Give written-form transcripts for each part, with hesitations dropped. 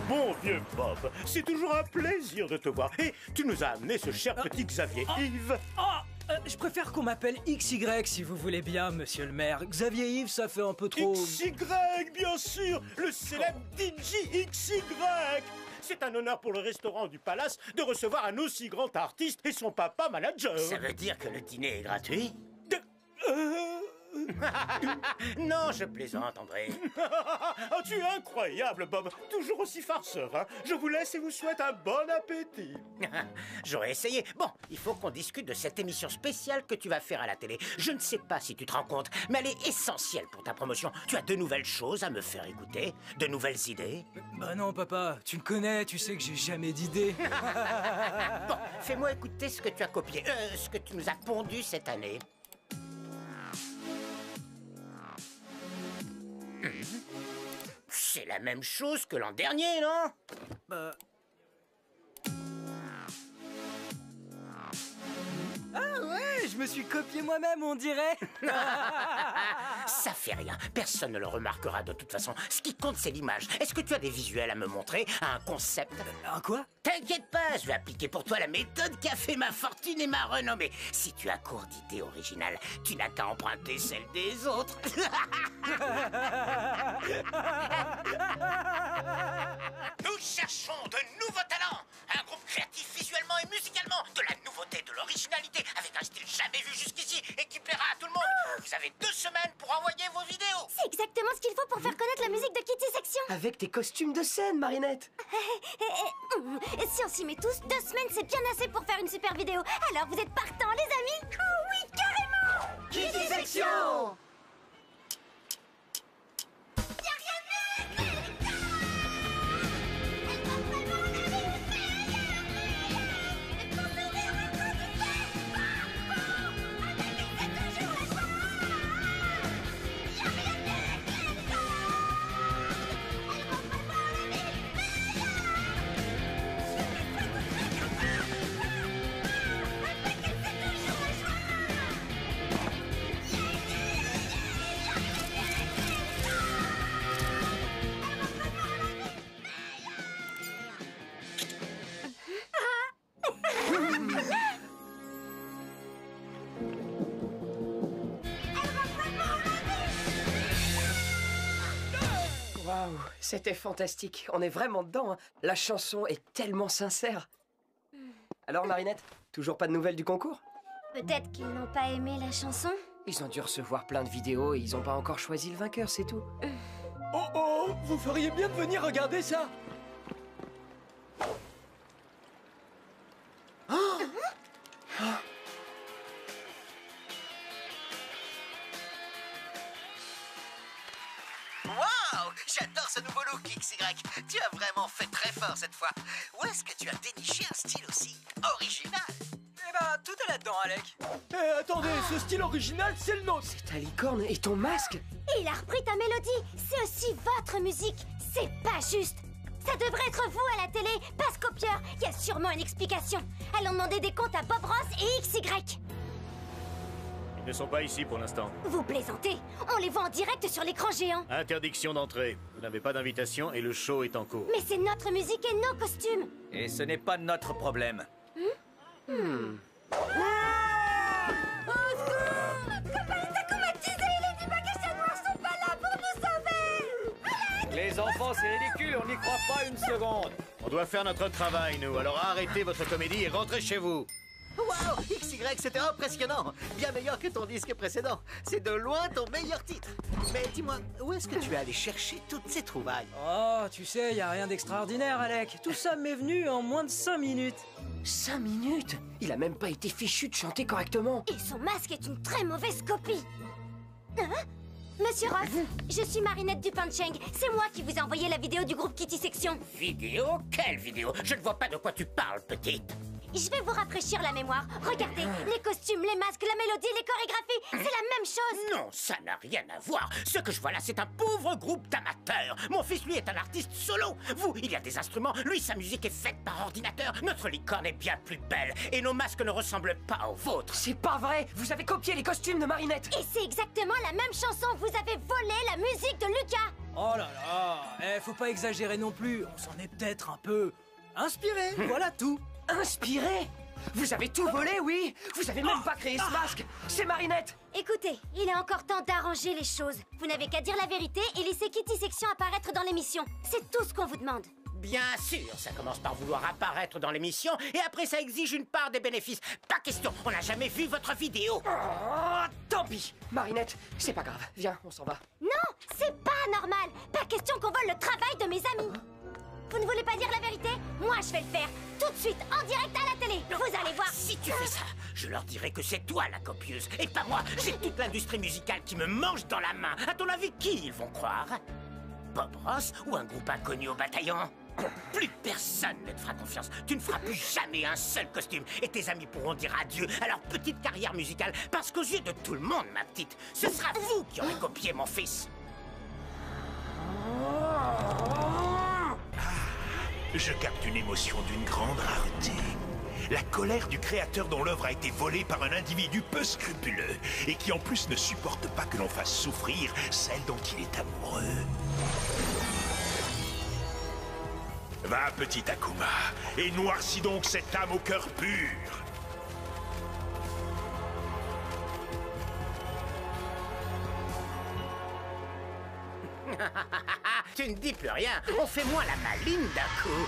Bon vieux Bob, c'est toujours un plaisir de te voir. Et tu nous as amené ce cher petit Xavier Yves. Je préfère qu'on m'appelle XY si vous voulez bien, monsieur le maire. Xavier Yves, ça fait un peu trop... XY, bien sûr, le célèbre DJ XY. C'est un honneur pour le restaurant du Palace de recevoir un aussi grand artiste et son papa manager. Ça veut dire que le dîner est gratuit? Non, je plaisante, André. Oh, tu es incroyable, Bob. Toujours aussi farceur, hein. Je vous laisse et vous souhaite un bon appétit. J'aurais essayé. Bon, il faut qu'on discute de cette émission spéciale que tu vas faire à la télé. Je ne sais pas si tu te rends compte, mais elle est essentielle pour ta promotion. Tu as de nouvelles choses à me faire écouter, de nouvelles idées. Bah non, papa, tu me connais, tu sais que j'ai jamais d'idées. Bon, fais-moi écouter ce que tu as copié, ce que tu nous as pondu cette année. C'est la même chose que l'an dernier, non? Ah ouais, je me suis copié moi-même, on dirait. Ça fait rien, personne ne le remarquera de toute façon. Ce qui compte, c'est l'image. Est-ce que tu as des visuels à me montrer, un concept? Un quoi? T'inquiète pas, je vais appliquer pour toi la méthode qui a fait ma fortune et ma renommée. Si tu as court d'idées originales, tu n'as qu'à emprunter celles des autres. Nous cherchons de nouveaux talents. Un groupe créatif visuellement et musicalement. De la nouveauté, de l'originalité, avec un style jamais vu jusqu'ici et qui plaira à tout le monde. Vous avez 2 semaines pour envoyer vos vidéos. C'est exactement ce qu'il faut pour faire connaître la musique de Kitty Section. Avec tes costumes de scène, Marinette. Si on s'y met tous, 2 semaines, c'est bien assez pour faire une super vidéo. Alors, vous êtes partants, les amis? Oh oui, carrément! Kitty Section! Waouh, c'était fantastique. On est vraiment dedans, hein. La chanson est tellement sincère. Alors, Marinette, toujours pas de nouvelles du concours? Peut-être qu'ils n'ont pas aimé la chanson. Ils ont dû recevoir plein de vidéos et ils ont pas encore choisi le vainqueur, c'est tout. Oh oh, vous feriez bien de venir regarder ça. Waouh! J'adore ce nouveau look, XY. Tu as vraiment fait très fort cette fois. Où est-ce que tu as déniché un style aussi original? Eh ben, tout est là-dedans, Alec. Attendez, ce style original, c'est le nôtre. C'est ta licorne et ton masque. Il a repris ta mélodie. C'est aussi votre musique. C'est pas juste. Ça devrait être vous à la télé, pas ce copieur. Il y a sûrement une explication. Allons demander des comptes à Bob Ross et XY. Ils ne sont pas ici pour l'instant. Vous plaisantez. On les voit en direct sur l'écran géant. Interdiction d'entrée. Vous n'avez pas d'invitation et le show est en cours. Mais c'est notre musique et nos costumes. Et ce n'est pas notre problème. Les enfants, c'est ridicule, on n'y croit pas une seconde. On doit faire notre travail, nous. Alors arrêtez votre comédie et rentrez chez vous. Waouh! XY, c'était impressionnant! Bien meilleur que ton disque précédent. C'est de loin ton meilleur titre. Mais dis-moi, où est-ce que tu es allé chercher toutes ces trouvailles? Oh, tu sais, y a rien d'extraordinaire, Alec. Tout ça m'est venu en moins de 5 minutes. 5 minutes? Il a même pas été fichu de chanter correctement. Et son masque est une très mauvaise copie. Hein? Monsieur Ross, je suis Marinette du Punching. C'est moi qui vous ai envoyé la vidéo du groupe Kitty Section. Vidéo? Quelle vidéo? Je ne vois pas de quoi tu parles, petite. Je vais vous rafraîchir la mémoire. Regardez, les costumes, les masques, la mélodie, les chorégraphies, c'est la même chose. Non, ça n'a rien à voir. Ce que je vois là, c'est un pauvre groupe d'amateurs. Mon fils, lui, est un artiste solo. Vous, il y a des instruments. Lui, sa musique est faite par ordinateur. Notre licorne est bien plus belle. Et nos masques ne ressemblent pas aux vôtres. C'est pas vrai. Vous avez copié les costumes de Marinette. Et c'est exactement la même chanson. Vous avez volé la musique de Lucas. Oh là là, faut pas exagérer non plus, on s'en est peut-être un peu inspiré, voilà tout. Inspiré? Vous avez tout volé, oui? Vous avez même pas créé ce masque! C'est Marinette! Écoutez, il est encore temps d'arranger les choses. Vous n'avez qu'à dire la vérité et laisser Kitty Section apparaître dans l'émission. C'est tout ce qu'on vous demande. Bien sûr, ça commence par vouloir apparaître dans l'émission et après ça exige une part des bénéfices. Pas question, on n'a jamais vu votre vidéo. Oh, tant pis! Marinette, c'est pas grave. Viens, on s'en va. Non, c'est pas normal. Pas question qu'on vole le travail de mes amis. Vous ne voulez pas dire la vérité? Moi, je vais le faire. Tout de suite, en direct à la télé. Vous allez voir. Si tu fais ça, je leur dirai que c'est toi la copieuse et pas moi. J'ai toute l'industrie musicale qui me mange dans la main. À ton avis, qui ils vont croire? Bob Ross ou un groupe inconnu au bataillon? Plus personne ne te fera confiance. Tu ne feras plus jamais un seul costume et tes amis pourront dire adieu à leur petite carrière musicale parce qu'aux yeux de tout le monde, ma petite, ce sera vous qui aurez copié mon fils. Je capte une émotion d'une grande rareté. La colère du créateur dont l'œuvre a été volée par un individu peu scrupuleux et qui en plus ne supporte pas que l'on fasse souffrir celle dont il est amoureux. Va, petit Akuma, et noircis donc cette âme au cœur pur. Tu ne dis plus rien. On fait moins la maline d'un coup.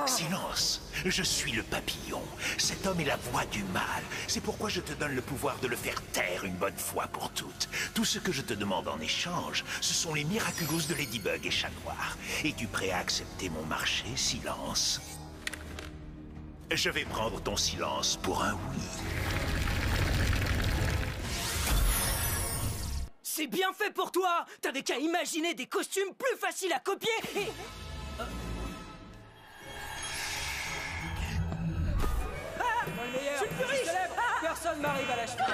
Silence, je suis le papillon. Cet homme est la voix du mal. C'est pourquoi je te donne le pouvoir de le faire taire une bonne fois pour toutes. Tout ce que je te demande en échange, ce sont les miraculous de Ladybug et Chat Noir. Es-tu prêt à accepter mon marché, Silence? Je vais prendre ton silence pour un oui. C'est bien fait pour toi. T'avais qu'à imaginer des costumes plus faciles à copier et... Moi le meilleur, je suis célèbre. Personne m'arrive à la cheville.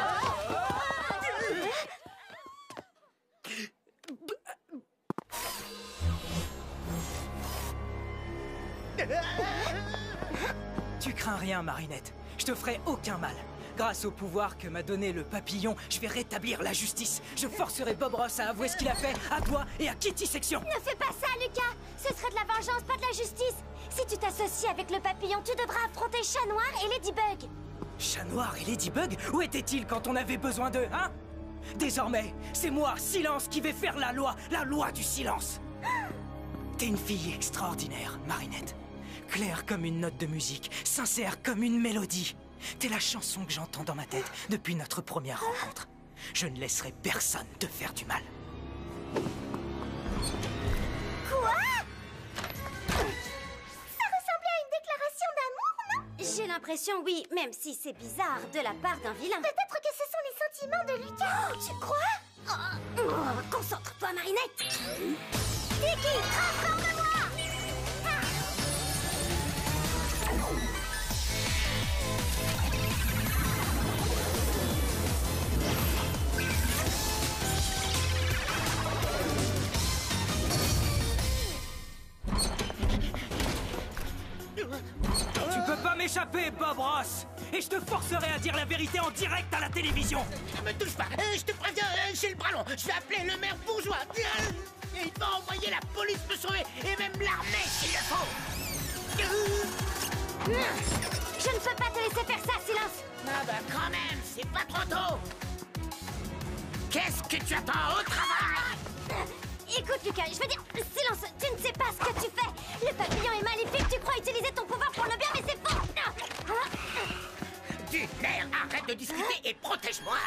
Tu crains rien, Marinette. Je te ferai aucun mal. Grâce au pouvoir que m'a donné le papillon, je vais rétablir la justice. Je forcerai Bob Ross à avouer ce qu'il a fait à toi et à Kitty Section. Ne fais pas ça, Lucas. Ce serait de la vengeance, pas de la justice. Si tu t'associes avec le papillon, tu devras affronter Chat Noir et Ladybug. Chat Noir et Ladybug, où étaient-ils quand on avait besoin d'eux, hein? Désormais, c'est moi, Silence, qui vais faire la loi du silence. T'es une fille extraordinaire, Marinette. Claire comme une note de musique, sincère comme une mélodie. T'es la chanson que j'entends dans ma tête depuis notre première rencontre. Je ne laisserai personne te faire du mal. Quoi? Ça ressemblait à une déclaration d'amour, non? J'ai l'impression, oui, même si c'est bizarre de la part d'un vilain. Peut-être que ce sont les sentiments de Lucas. Tu crois? Concentre-toi, Marinette. Tiki, transforme-moi! Tu peux pas m'échapper, Bob Ross! Et je te forcerai à dire la vérité en direct à la télévision! Ne me touche pas, je te préviens, j'ai le bras long. Je vais appeler le maire bourgeois. Et il va envoyer la police me sauver, et même l'armée s'il le faut. Je ne peux pas te laisser faire ça, Silence! Ah bah quand même, c'est pas trop tôt. Qu'est-ce que tu attends au travail? Écoute, Lucas, je veux dire, Silence, tu ne sais pas ce que tu fais. Le papillon est maléfique, tu crois utiliser ton pouvoir pour le bien, mais c'est faux. Du nerf, arrête de discuter et protège-moi.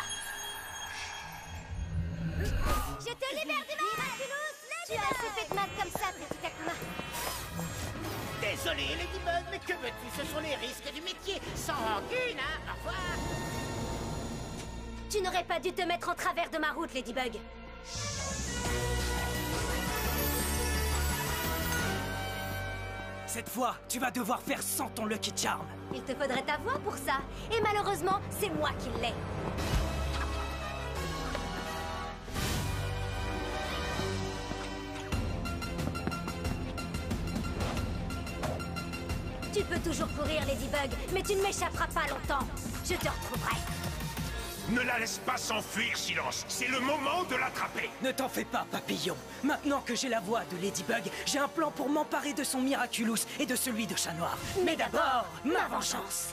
Je te libère du miraculous. Tu as assez fait de mal comme ça, petit Akuma. Désolé, Ladybug, mais que veux-tu? Ce sont les risques du métier. Sans rancune, hein? Au revoir. Tu n'aurais pas dû te mettre en travers de ma route, Ladybug. Cette fois, tu vas devoir faire sans ton Lucky Charm. Il te faudrait ta voix pour ça. Et malheureusement, c'est moi qui l'ai. Tu peux toujours courir, Ladybug, mais tu ne m'échapperas pas longtemps. Je te retrouverai. Ne la laisse pas s'enfuir, Silence. C'est le moment de l'attraper. Ne t'en fais pas, papillon. Maintenant que j'ai la voix de Ladybug, j'ai un plan pour m'emparer de son Miraculous et de celui de Chat Noir. Mais d'abord, ma vengeance.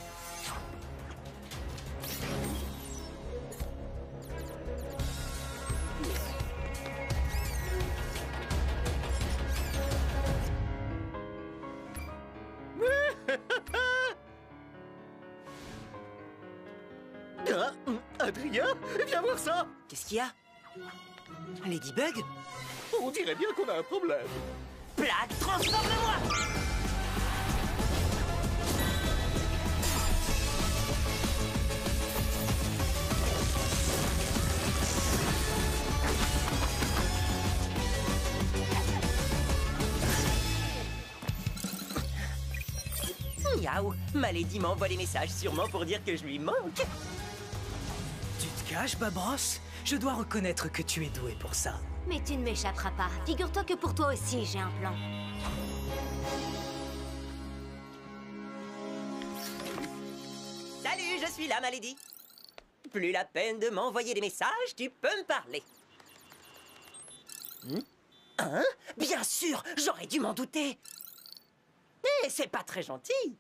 Ah, Adrien, viens voir ça. Qu'est-ce qu'il y a? Ladybug? On dirait bien qu'on a un problème. Plaque, transforme-moi! Miaou, ma Lady m'envoie des messages sûrement pour dire que je lui manque. Tu te caches, Babros? Je dois reconnaître que tu es doué pour ça. Mais tu ne m'échapperas pas. Figure-toi que pour toi aussi, j'ai un plan. Salut, je suis là, ma Lady. Plus la peine de m'envoyer des messages, tu peux me parler. Hein? Bien sûr, j'aurais dû m'en douter. Mais c'est pas très gentil.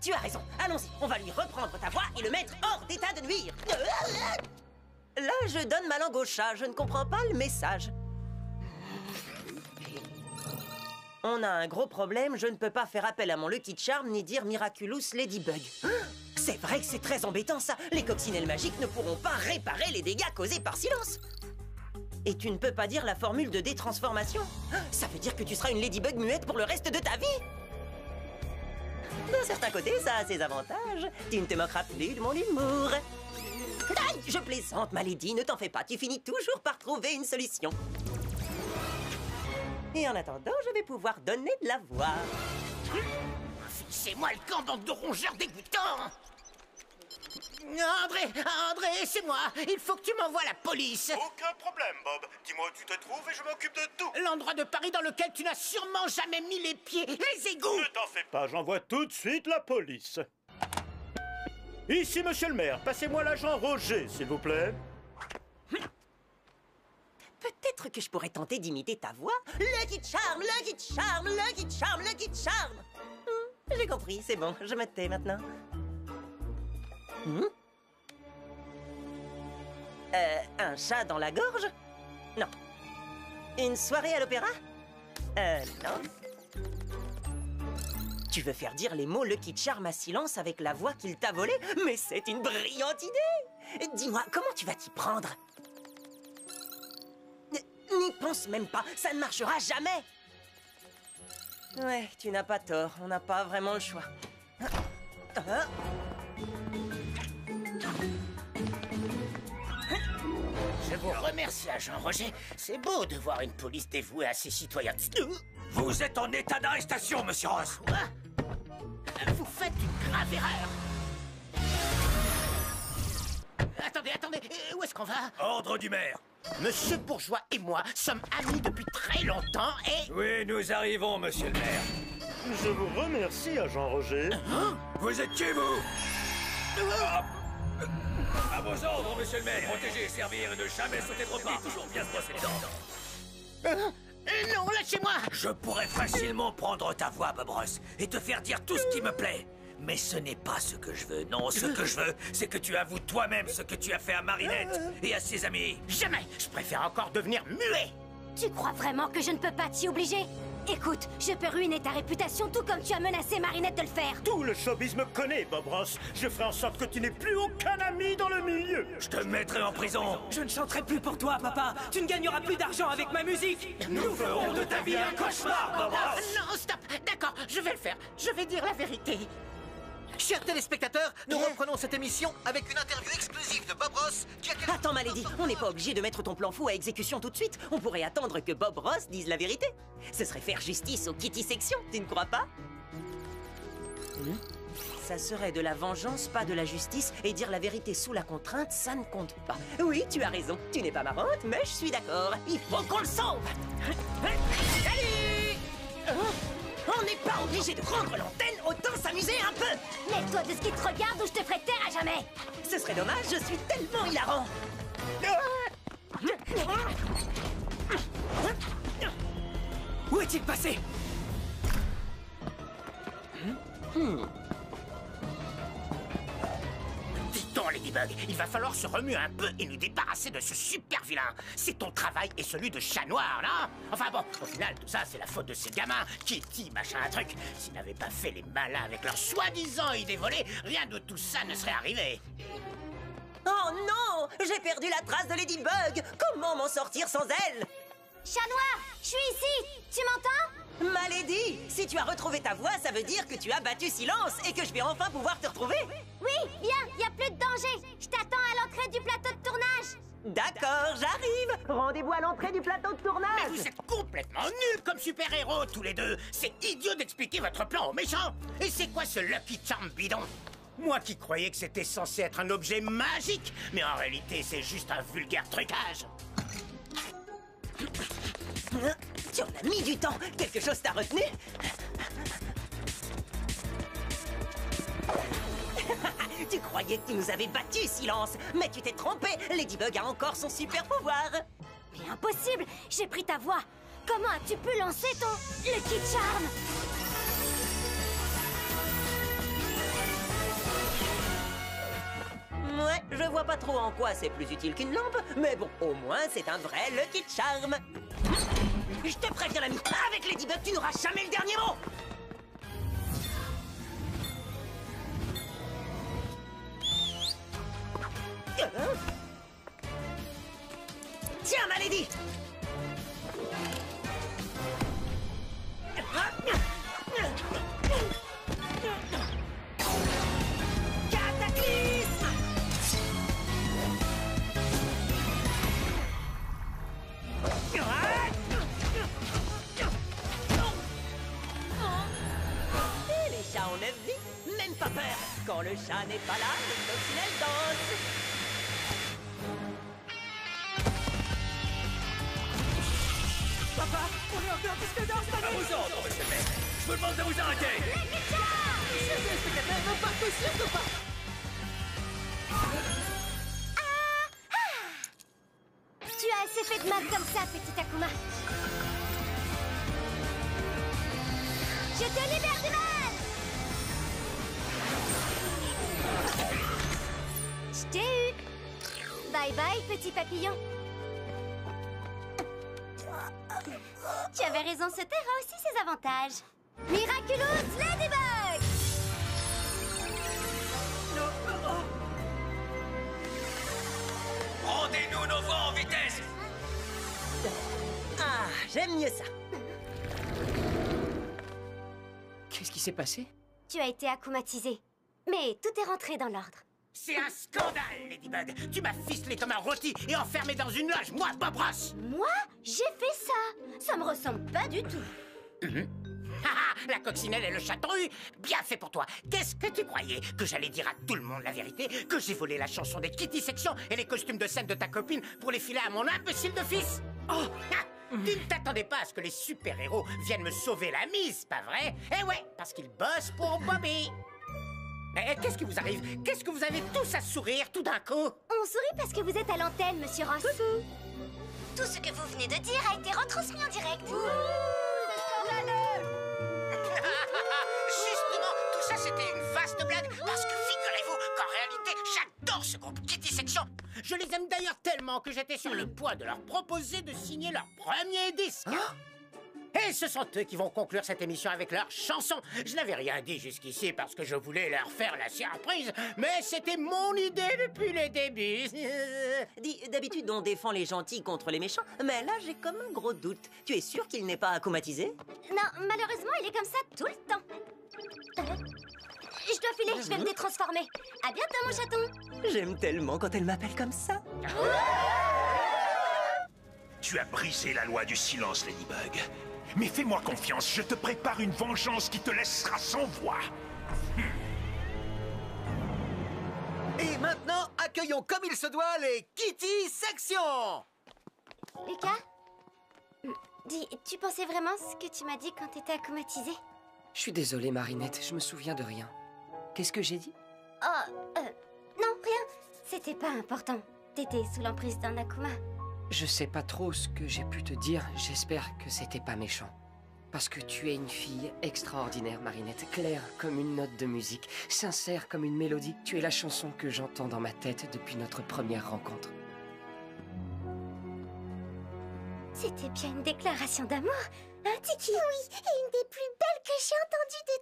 Tu as raison, allons-y, on va lui reprendre ta voix et le mettre hors d'état de nuire. Là, je donne ma langue au chat, je ne comprends pas le message. On a un gros problème, je ne peux pas faire appel à mon Lucky Charm ni dire Miraculous Ladybug. C'est vrai que c'est très embêtant ça, les coccinelles magiques ne pourront pas réparer les dégâts causés par Silence. Et tu ne peux pas dire la formule de détransformation? Ça veut dire que tu seras une Ladybug muette pour le reste de ta vie? D'un certain côté, ça a ses avantages. Tu ne te moqueras plus de mon humour. Aïe, je plaisante, ma Lady, ne t'en fais pas. Tu finis toujours par trouver une solution. Et en attendant, je vais pouvoir donner de la voix. C'est moi le camp, bande de rongeurs dégoûtants. André, c'est moi. Il faut que tu m'envoies la police. Aucun problème, Bob. Dis-moi où tu te trouves et je m'occupe de tout. L'endroit de Paris dans lequel tu n'as sûrement jamais mis les pieds, les égouts. Ne t'en fais pas, j'envoie tout de suite la police. Ici, monsieur le maire, passez-moi l'agent Roger, s'il vous plaît. Peut-être que je pourrais tenter d'imiter ta voix. Lucky Charm, Lucky Charm, Lucky Charm, Lucky Charm. J'ai compris, c'est bon, je me tais maintenant. Un chat dans la gorge? Non. Une soirée à l'opéra? Non. Tu veux faire dire les mots Lucky Charm à Silence avec la voix qu'il t'a volée? Mais c'est une brillante idée! Dis-moi, comment tu vas t'y prendre? N'y pense même pas, ça ne marchera jamais! Ouais, tu n'as pas tort, on n'a pas vraiment le choix. Je vous remercie, agent Roger. C'est beau de voir une police dévouée à ses citoyens. Vous êtes en état d'arrestation, monsieur Ross. Quoi? Vous faites une grave erreur. Attendez, où est-ce qu'on va? Ordre du maire. Monsieur Bourgeois et moi sommes amis depuis très longtemps et... Oui, nous arrivons, monsieur le maire. Je vous remercie, agent Roger. Vous êtes qui, vous? À vos ordres, monsieur le maire. Protéger, servir et ne jamais sauter trop près. Toujours bien se brosser les dents. Non, lâchez-moi! Je pourrais facilement prendre ta voix, Bob Ross, et te faire dire tout ce qui me plaît. Mais ce n'est pas ce que je veux. Non, ce que je veux, c'est que tu avoues toi-même ce que tu as fait à Marinette et à ses amis. Jamais! Je préfère encore devenir muet! Tu crois vraiment que je ne peux pas t'y obliger? Écoute, je peux ruiner ta réputation tout comme tu as menacé Marinette de le faire. Tout le showbiz me connaît, Bob Ross. Je ferai en sorte que tu n'aies plus aucun ami dans le milieu. Je te mettrai en prison. Je ne chanterai plus pour toi, papa. Tu ne gagneras plus d'argent avec ma musique. Nous ferons de ta vie un cauchemar, Bob Ross. Non, stop! D'accord, je vais le faire. Je vais dire la vérité. Chers téléspectateurs, nous reprenons cette émission avec une interview exclusive de Bob Ross qui a... Attends, ma Lady, on n'est pas obligé de mettre ton plan fou à exécution tout de suite. On pourrait attendre que Bob Ross dise la vérité. Ce serait faire justice aux Kitty Section, tu ne crois pas? Ça serait de la vengeance, pas de la justice, et dire la vérité sous la contrainte, ça ne compte pas. Oui, tu as raison, tu n'es pas marrante, mais je suis d'accord. Il faut qu'on le sauve. Salut! On n'est pas obligé de rendre l'antenne, autant ça s'amuser un peu. Mets-toi de ce qui te regarde ou je te ferai taire à jamais. Ce serait dommage, je suis tellement hilarant. Où est-il passé? Dis donc, Ladybug, il va falloir se remuer un peu et nous débarrasser de ce super vilain. C'est ton travail et celui de chat noir, non? Enfin bon, au final, tout ça, c'est la faute de ces gamins. Kitty, machin, un truc. S'ils n'avaient pas fait les malins avec leurs soi-disant idées volées, rien de tout ça ne serait arrivé. Oh non, j'ai perdu la trace de Ladybug. Comment m'en sortir sans elle? Chat noir, je suis ici. Tu m'entends? Ma Lady, si tu as retrouvé ta voix, ça veut dire que tu as battu Silence et que je vais enfin pouvoir te retrouver. Oui, bien, y a plus de danger. Je t'attends à l'entrée du plateau de tournage. D'accord, j'arrive. Rendez-vous à l'entrée du plateau de Mais tournage. vous êtes complètement nuls comme super-héros, tous les deux. C'est idiot d'expliquer votre plan aux méchants. Et c'est quoi ce Lucky Charm bidon? Moi qui croyais que c'était censé être un objet magique, mais en réalité, c'est juste un vulgaire trucage. Tu en as mis du temps. Quelque chose t'a retenu? Tu croyais que tu nous avais battu, Silence, mais tu t'es trompé. Ladybug a encore son super pouvoir. Mais impossible, j'ai pris ta voix. Comment as-tu pu lancer ton Lucky Charm? Ouais, je vois pas trop en quoi c'est plus utile qu'une lampe, mais bon, au moins c'est un vrai Lucky Charm. Je te préviens, l'ami, avec Ladybug, tu n'auras jamais le dernier mot. Tiens, ma Lady. Cataclysme. Et les chats ont 9 vies, même pas peur. Quand le chat n'est pas là, les coccinelles dansent. Papa, on est encore disque d'or cette À année. vos ordres, monsieur le maître. Je vous demande de vous arrêter. Les spectateurs ne partent surtout pas. Tu as assez fait de mal comme ça, petit Akuma. Je te libère du mal. Je t'ai eu. Bye bye, petit papillon. Tu avais raison, ce terre a aussi ses avantages. Miraculous Ladybug! Rendez-nous nos voix en vitesse. Ah, j'aime mieux ça. Qu'est-ce qui s'est passé? Tu as été akumatisé. Mais tout est rentré dans l'ordre. C'est un scandale, Ladybug. Tu m'as ficelé comme un rôti et enfermé dans une loge, moi, Bob Ross. Moi, j'ai fait ça. Ça me ressemble pas du tout. Haha, la coccinelle et le chaton eu. Bien fait pour toi. Qu'est-ce que tu croyais? Que j'allais dire à tout le monde la vérité? Que j'ai volé la chanson des Kitty Sections et les costumes de scène de ta copine pour les filer à mon imbécile de fils? Oh, tu ne t'attendais pas à ce que les super-héros viennent me sauver la mise, pas vrai? Eh ouais, parce qu'ils bossent pour Bobby. Mais qu'est-ce qui vous arrive? Qu'est-ce que vous avez tous à sourire tout d'un coup? On sourit parce que vous êtes à l'antenne, monsieur Ross. Tout ce que vous venez de dire a été retransmis en direct. Justement, tout ça c'était une vaste blague parce que figurez-vous qu'en réalité, j'adore ce groupe Kitty Section. Je les aime d'ailleurs tellement que j'étais sur le point de leur proposer de signer leur premier disque. Et ce sont eux qui vont conclure cette émission avec leur chanson. Je n'avais rien dit jusqu'ici parce que je voulais leur faire la surprise, mais c'était mon idée depuis le début. Dis, d'habitude on défend les gentils contre les méchants, mais là j'ai comme un gros doute. Tu es sûr qu'il n'est pas akumatisé? Non, malheureusement, il est comme ça tout le temps. Je dois filer, je vais me détransformer. À bientôt, mon chaton. J'aime tellement quand elle m'appelle comme ça. Tu as brisé la loi du silence, Ladybug. Mais fais-moi confiance, je te prépare une vengeance qui te laissera sans voix. Et maintenant, accueillons comme il se doit les Kitty Sections. Lucas, dis, tu pensais vraiment ce que tu m'as dit quand t'étais akumatisé? Je suis désolé, Marinette, je me souviens de rien. Qu'est-ce que j'ai dit? Oh, non, rien. C'était pas important. T'étais sous l'emprise d'un Akuma. Je sais pas trop ce que j'ai pu te dire. J'espère que c'était pas méchant. Parce que tu es une fille extraordinaire, Marinette. Claire comme une note de musique. Sincère comme une mélodie. Tu es la chanson que j'entends dans ma tête depuis notre première rencontre. C'était bien une déclaration d'amour, hein, Tiki? Oui, et une des plus belles que j'ai entendues de